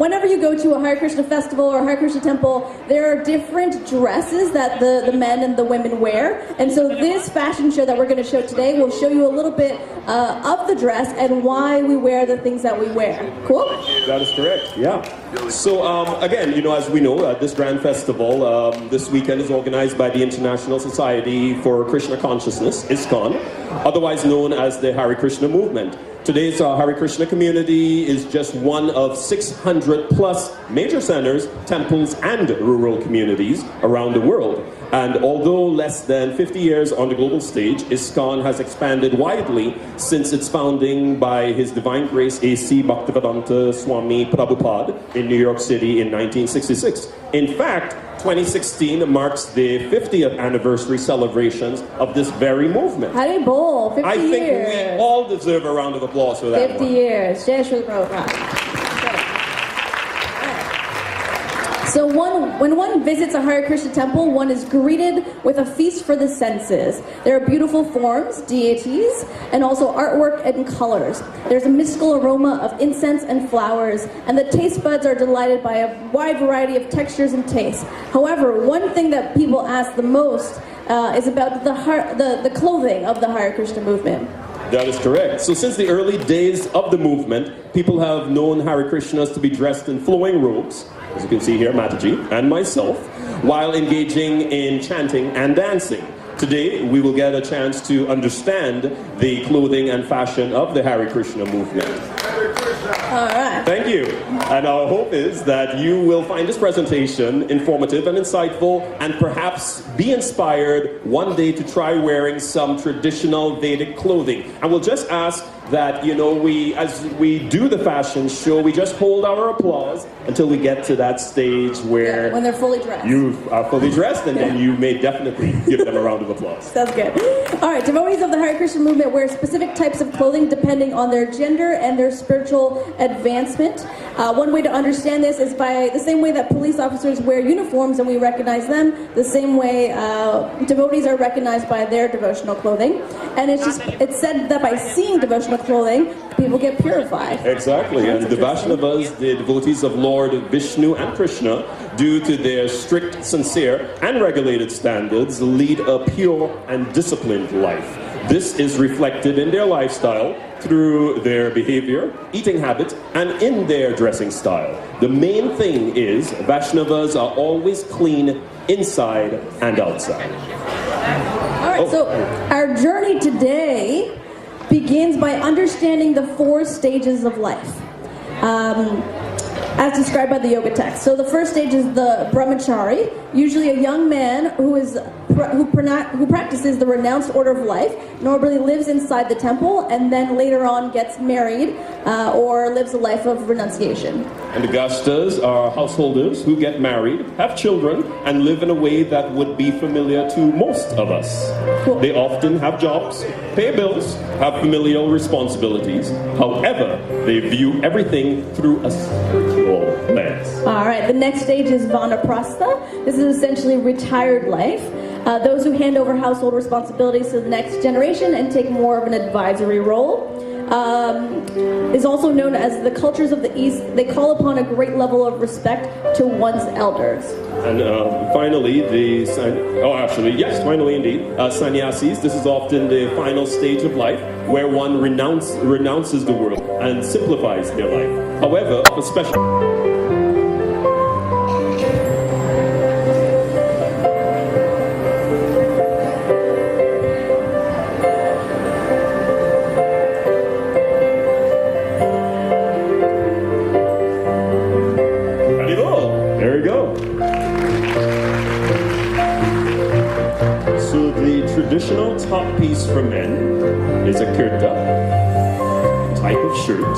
whenever you go to a Hare Krishna festival or a Hare Krishna temple, there are different dresses that the men and the women wear. And so this fashion show that we're going to show today will show you a little bit of the dress and why we wear the things that we wear. Cool? That is correct, yeah. So again, as we know, this grand festival this weekend is organized by the International Society for Krishna Consciousness, ISKCON, otherwise known as the Hare Krishna movement. Today's Hare Krishna community is just one of 600 plus major centers, temples, and rural communities around the world. And although less than 50 years on the global stage, ISKCON has expanded widely since its founding by His Divine Grace A.C. Bhaktivedanta Swami Prabhupada in New York City in 1966. In fact, 2016 marks the 50th anniversary celebrations of this very movement. Hari Bol, 50 years. I think we all deserve a round of applause for that 50 years. Jai Shri Prabhupada. So when one visits a Hare Krishna temple, one is greeted with a feast for the senses. There are beautiful forms, deities, and also artwork and colors. There's a mystical aroma of incense and flowers, and the taste buds are delighted by a wide variety of textures and tastes. However, one thing that people ask the most is about the clothing of the Hare Krishna movement. That is correct. So since the early days of the movement, people have known Hare Krishnas to be dressed in flowing robes, as you can see here, Mataji and myself, while engaging in chanting and dancing. Today, we will get a chance to understand the clothing and fashion of the Hare Krishna movement. All right. Thank you. And our hope is that you will find this presentation informative and insightful, and perhaps be inspired one day to try wearing some traditional Vedic clothing. And we'll just ask that, as we do the fashion show, we just hold our applause until we get to that stage where when they're fully dressed. You are fully dressed, and then you may definitely give them a round of applause. Sounds good. All right, devotees of the Hare Krishna movement wear specific types of clothing depending on their gender and their spiritual advancement. One way to understand this is by the same way that police officers wear uniforms and we recognize them, the same way devotees are recognized by their devotional clothing. And it's said that by seeing devotional clothing, people get purified. Exactly, and the Vaishnavas, the devotees of Lord Vishnu and Krishna, due to their strict, sincere, and regulated standards, lead a pure and disciplined life. This is reflected in their lifestyle, through their behavior, eating habits, and in their dressing style. The main thing is Vaishnavas are always clean inside and outside. All right, so our journey today begins by understanding the 4 stages of life, as described by the yoga text. So the first stage is the brahmachari, usually a young man who practices the renounced order of life, normally lives inside the temple, and then later on gets married or lives a life of renunciation. And the Gashtas are householders who get married, have children, and live in a way that would be familiar to most of us. Cool. They often have jobs, pay bills, have familial responsibilities. However, they view everything through a spiritual lens. All right, the next stage is vanaprastha. This is essentially retired life. Those who hand over household responsibilities to the next generation and take more of an advisory role. Is also known as the cultures of the East. They call upon a great level of respect to one's elders. And finally, finally indeed, sannyasis. This is often the final stage of life where one renounces the world and simplifies their life. However, a special... Traditional top piece for men is a kurta. Type of shirt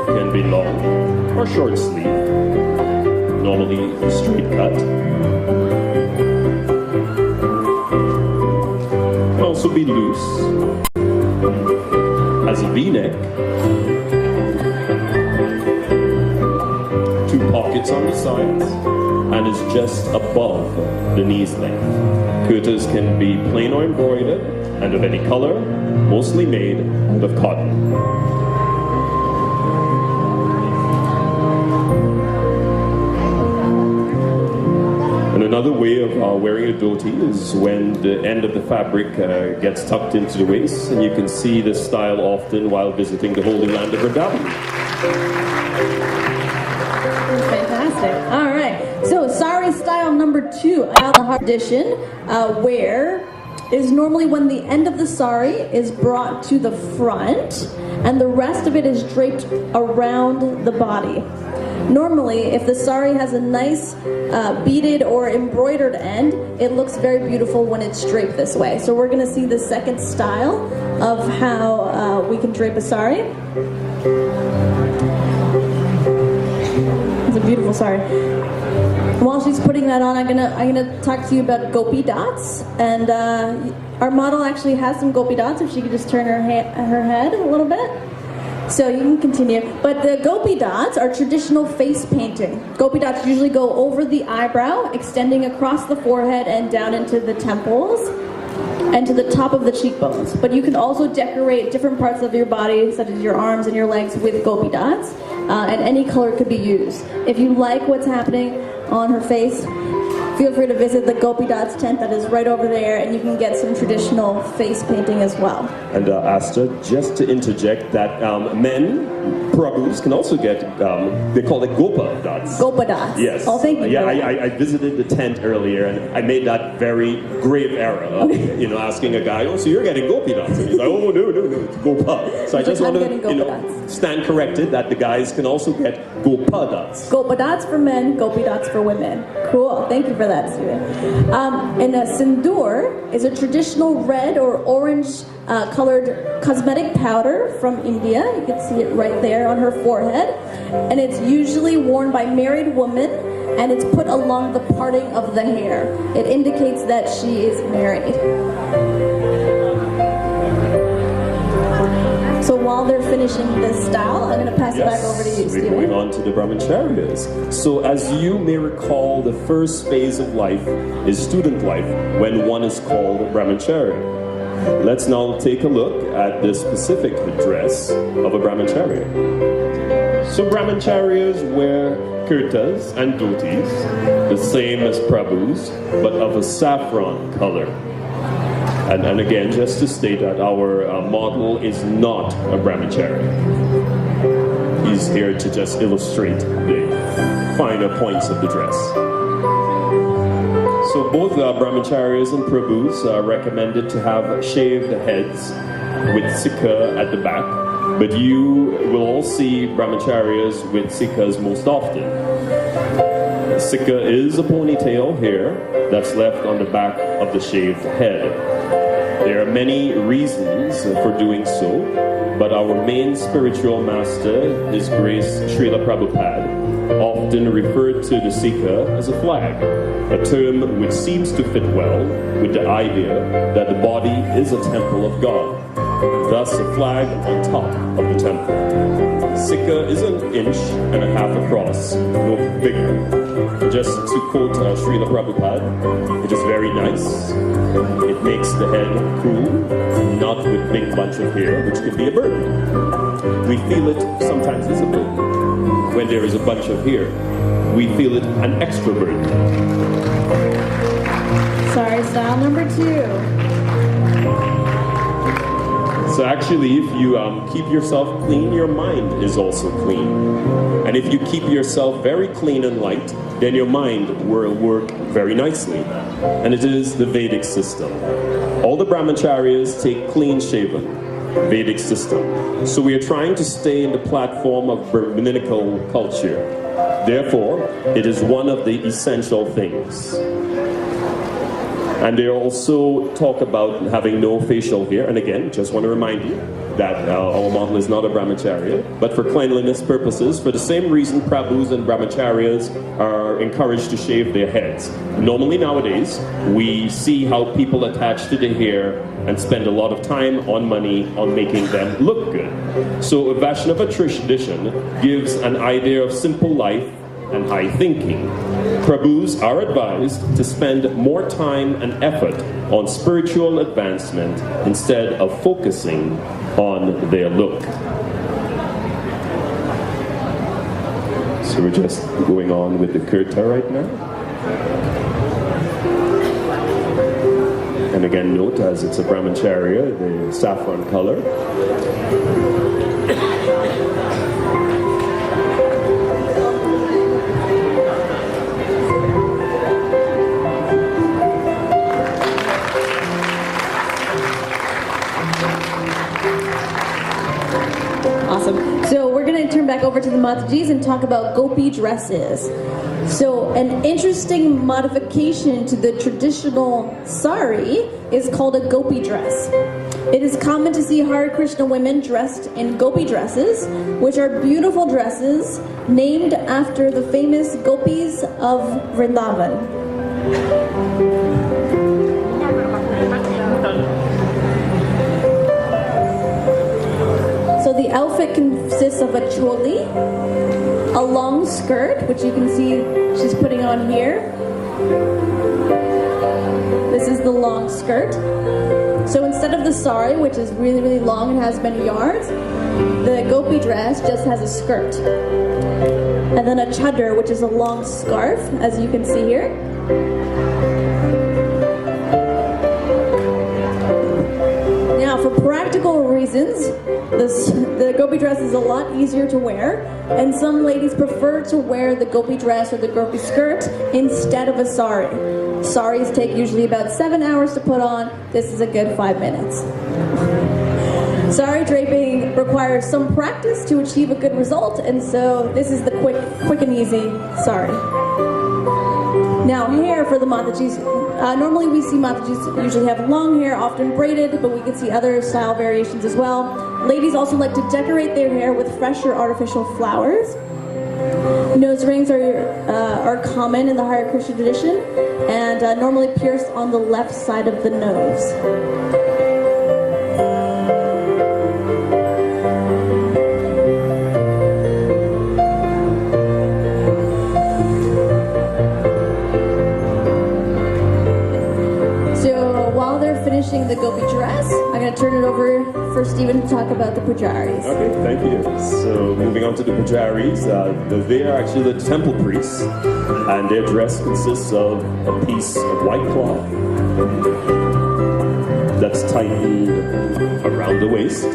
can be long or short sleeve, normally straight cut. Can also be loose, has a V-neck, 2 pockets on the sides, and is just above the knees length. Kurtas can be plain or embroidered, and of any color, mostly made out of cotton. Another way of wearing a dhoti is when the end of the fabric gets tucked into the waist, and you can see this style often while visiting the Holy Land of Vrindavan. Fantastic. All right. So, sari style number 2, the tradition, where is normally when the end of the sari is brought to the front and the rest of it is draped around the body. Normally, if the sari has a nice beaded or embroidered end, it looks very beautiful when it's draped this way. So we're going to see the second style of how we can drape a sari. It's a beautiful sari. While she's putting that on, I'm gonna talk to you about gopi dots, and our model actually has some gopi dots. If she could just turn her head a little bit, so you can continue. But the gopi dots are traditional face painting. Gopi dots usually go over the eyebrow, extending across the forehead and down into the temples and to the top of the cheekbones. But you can also decorate different parts of your body, such as your arms and your legs, with gopi dots, and any color could be used. If you like what's happening on her face, feel free to visit the Gopi Dots tent that is right over there, and you can get some traditional face painting as well. And Asta, just to interject that men, Prabhus, can also get, they call it Gopa Dots. Gopa Dots. Yes. Oh, thank you. Yeah, I visited the tent earlier, and I made that very grave error of, asking a guy, oh, so you're getting Gopi Dots? And he's like, oh, no, it's Gopa. So I just want to, stand corrected that the guys can also get Gopa Dots. Gopa Dots for men, Gopi Dots for women. Cool. Thank you for that, Steven. And a sindoor is a traditional red or orange colored cosmetic powder from India. You can see it right there on her forehead. And it's usually worn by married women, and it's put along the parting of the hair. It indicates that she is married. So while they're finishing this style, I'm going to pass it back over to you, Steven. We're going on to the brahmacharyas. So as you may recall, the first phase of life is student life, when one is called a brahmacharya. Let's now take a look at the specific dress of a brahmacharya. So brahmacharyas wear kurtas and dhotis, the same as prabhus, but of a saffron color. And again, just to state that our model is not a brahmacharya. He's here to just illustrate the finer points of the dress. So both brahmacharyas and prabhus are recommended to have shaved heads with sikha at the back, but you will all see brahmacharyas with sikhas most often. Sikha is a ponytail hair that's left on the back of the shaved head. There are many reasons for doing so, but our main spiritual master, His Grace Srila Prabhupada, often referred to the sikha as a flag, a term which seems to fit well with the idea that the body is a temple of God, thus a flag on top of the temple. Sikha is an inch and a half across, no bigger. Just to quote Srila Prabhupada, it is very nice. It makes the head cool, not with big bunch of hair, which can be a burden. We feel it sometimes as a burden. When there is a bunch of hair, we feel it an extra burden. Sorry, style number 2. So actually, if you keep yourself clean, your mind is also clean. And if you keep yourself very clean and light, then your mind will work very nicely. And it is the Vedic system. All the brahmacharyas take clean-shaven Vedic system. So we are trying to stay in the platform of Brahminical culture. Therefore, it is one of the essential things. And they also talk about having no facial hair. And again, just want to remind you that our model is not a brahmacharya, but for cleanliness purposes, for the same reason prabhus and brahmacharyas are encouraged to shave their heads. Normally nowadays, we see how people attach to the hair and spend a lot of time on money on making them look good. So a Vaishnava tradition gives an idea of simple life and high thinking. Prabhus are advised to spend more time and effort on spiritual advancement instead of focusing on their look. So we're just going on with the kurta right now. And again, note, as it's a brahmacharya, the saffron color. Awesome. So we're going to turn back over to the Matajis and talk about gopi dresses. So an interesting modification to the traditional sari is called a gopi dress. It is common to see Hare Krishna women dressed in gopi dresses, which are beautiful dresses named after the famous gopis of Vrindavan. So the outfit consists of a choli, a long skirt, which you can see she's putting on here. This is the long skirt. So instead of the sari, which is really, really long and has many yards, the gopi dress just has a skirt. And then a chadar, which is a long scarf, as you can see here. Now, for practical reasons, the gopi dress is a lot easier to wear, and some ladies prefer to wear the gopi dress or the gopi skirt instead of a sari. Saris take usually about 7 hours to put on. This is a good 5 minutes. Sari draping requires some practice to achieve a good result, and so this is the quick and easy sari. Now, hair for the Matajis. Normally we see Matajis usually have long hair, often braided, but we can see other style variations as well. Ladies also like to decorate their hair with fresh or artificial flowers. Nose rings are common in the Hare Krishna tradition and normally pierced on the left side of the nose. Finishing the gopi dress, I'm going to turn it over for Stephen to talk about the pujaris. Okay, thank you. So moving on to the pujaris, they are actually the temple priests, and their dress consists of a piece of white cloth that's tightened around the waist.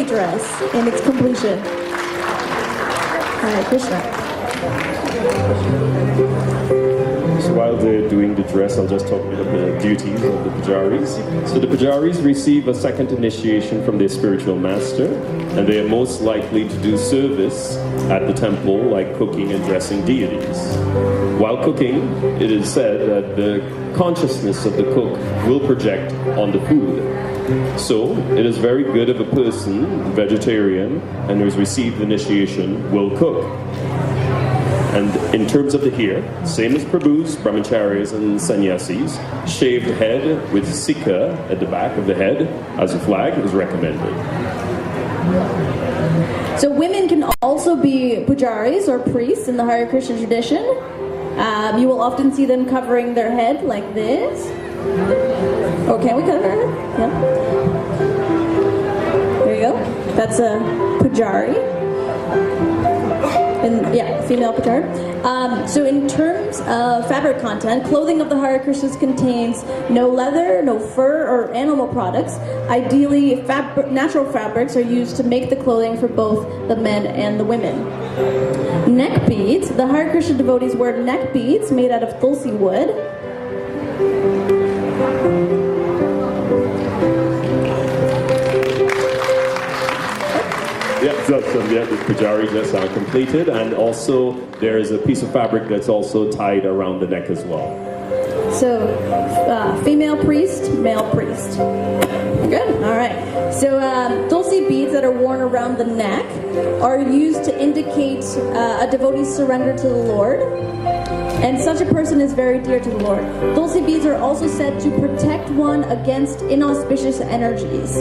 Dress in its completion. Hare Krishna. So while they're doing the dress, I'll just talk about the duties of the pujaris. So the pujaris receive a second initiation from their spiritual master, and they are most likely to do service at the temple, like cooking and dressing deities. While cooking, it is said that the consciousness of the cook will project on the food. So, it is very good if a person, vegetarian, and who has received initiation, will cook. And in terms of the hair, same as Prabhus, Brahmacharyas, and Sannyasis, shaved head with sikha at the back of the head as a flag is recommended. So women can also be pujaris or priests in the Hare Krishna tradition. You will often see them covering their head like this. Or can we cover her head? Yeah. There you go. That's a pujari. And yeah, female pujari. So in terms of fabric content, clothing of the Hare Krishnas contains no leather, no fur, or animal products. Ideally, natural fabrics are used to make the clothing for both the men and the women. Neck beads. The Hare Krishna devotees wear neck beads made out of tulsi wood. So the pujari dress are completed, and also there is a piece of fabric that's also tied around the neck as well. So, female priest, male priest. Good. All right. So, tulsi beads that are worn around the neck are used to indicate a devotee's surrender to the Lord. And such a person is very dear to the Lord. Tulsi beads are also said to protect one against inauspicious energies.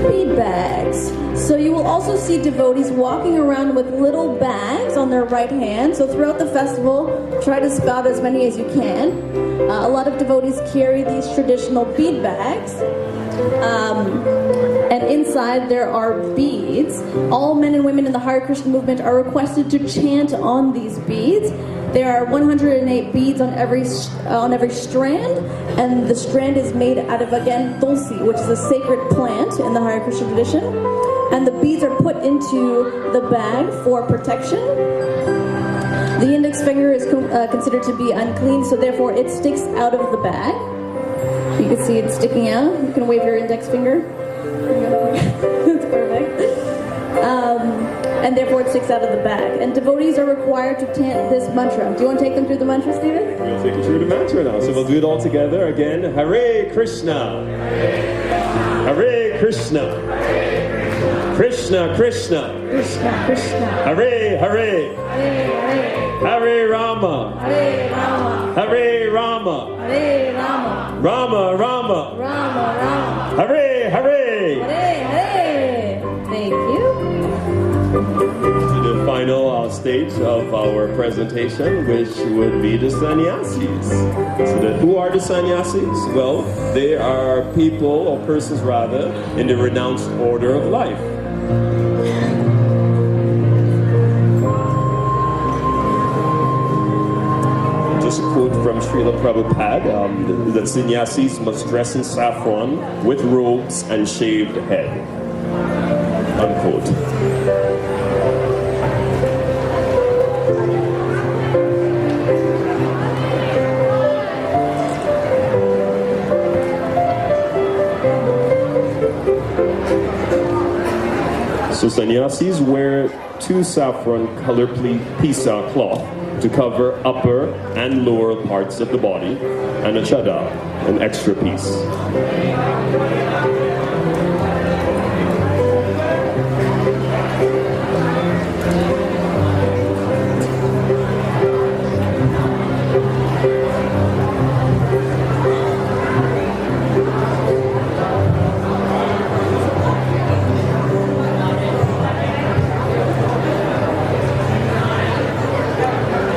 Bead bags. So you will also see devotees walking around with little bags on their right hand. So throughout the festival, try to spout as many as you can. A lot of devotees carry these traditional bead bags. And inside there are beads. All men and women in the Hare Krishna movement are requested to chant on these beads. There are 108 beads on every strand, and the strand is made out of, again, tulsi, which is a sacred plant in the Hare Krishna tradition. And the beads are put into the bag for protection. The index finger is considered to be unclean, so therefore it sticks out of the bag. You can see it sticking out. You can wave your index finger. That's perfect. And therefore it sticks out of the bag. And devotees are required to chant this mantra. Do you want to take them through the mantra, Stephen? We'll take you through the mantra now. So we'll do it all together again. Hare Krishna. Hare Krishna. Krishna Krishna. Krishna Krishna. Hare Hare. Hare Hare. Hare Rama. Hare Rama. Hare Rama. Hare Rama. Rama Rama. Rama Rama. Hare Hare. Hare Hare. Thank you. To the final stage of our presentation, which would be the sannyasis. So who are the sannyasis? Well, they are people, or persons rather, in the renounced order of life. Just a quote from Srila Prabhupada, that sannyasis must dress in saffron with robes and shaved head. Unquote. So sannyasis wear 2 saffron color pisa cloth to cover upper and lower parts of the body, and a chadar, an extra piece.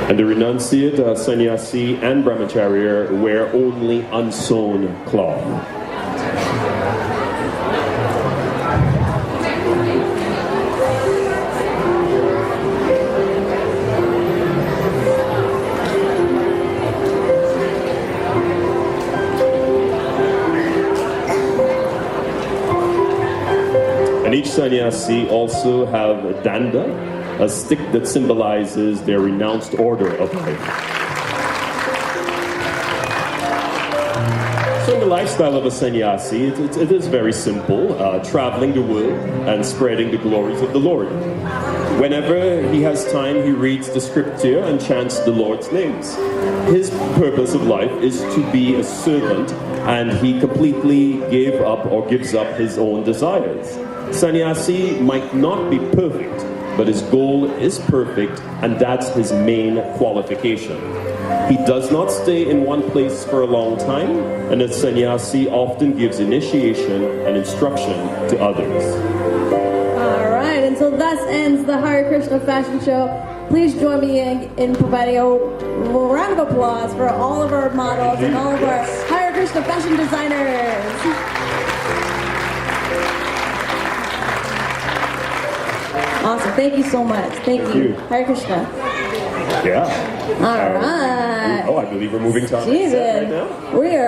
And the renunciate, sannyasi, and brahmacharya wear only unsewn cloth. And each sannyasi also have a danda, a stick that symbolizes their renounced order of life. So in the lifestyle of a sannyasi, it is very simple, traveling the world and spreading the glories of the Lord. Whenever he has time, he reads the scripture and chants the Lord's names. His purpose of life is to be a servant, and he completely gives up his own desires. Sannyasi might not be perfect, but his goal is perfect, and that's his main qualification. He does not stay in one place for a long time, and a sannyasi often gives initiation and instruction to others. All right, and so thus ends the Hare Krishna Fashion Show. Please join me in providing a round of applause for all of our models and all of our Hare Krishna fashion designers. Awesome. Thank you so much. Thank you. Hare Krishna. Yeah. All right. Oh, I believe we're moving to our next Jesus. set right now. We are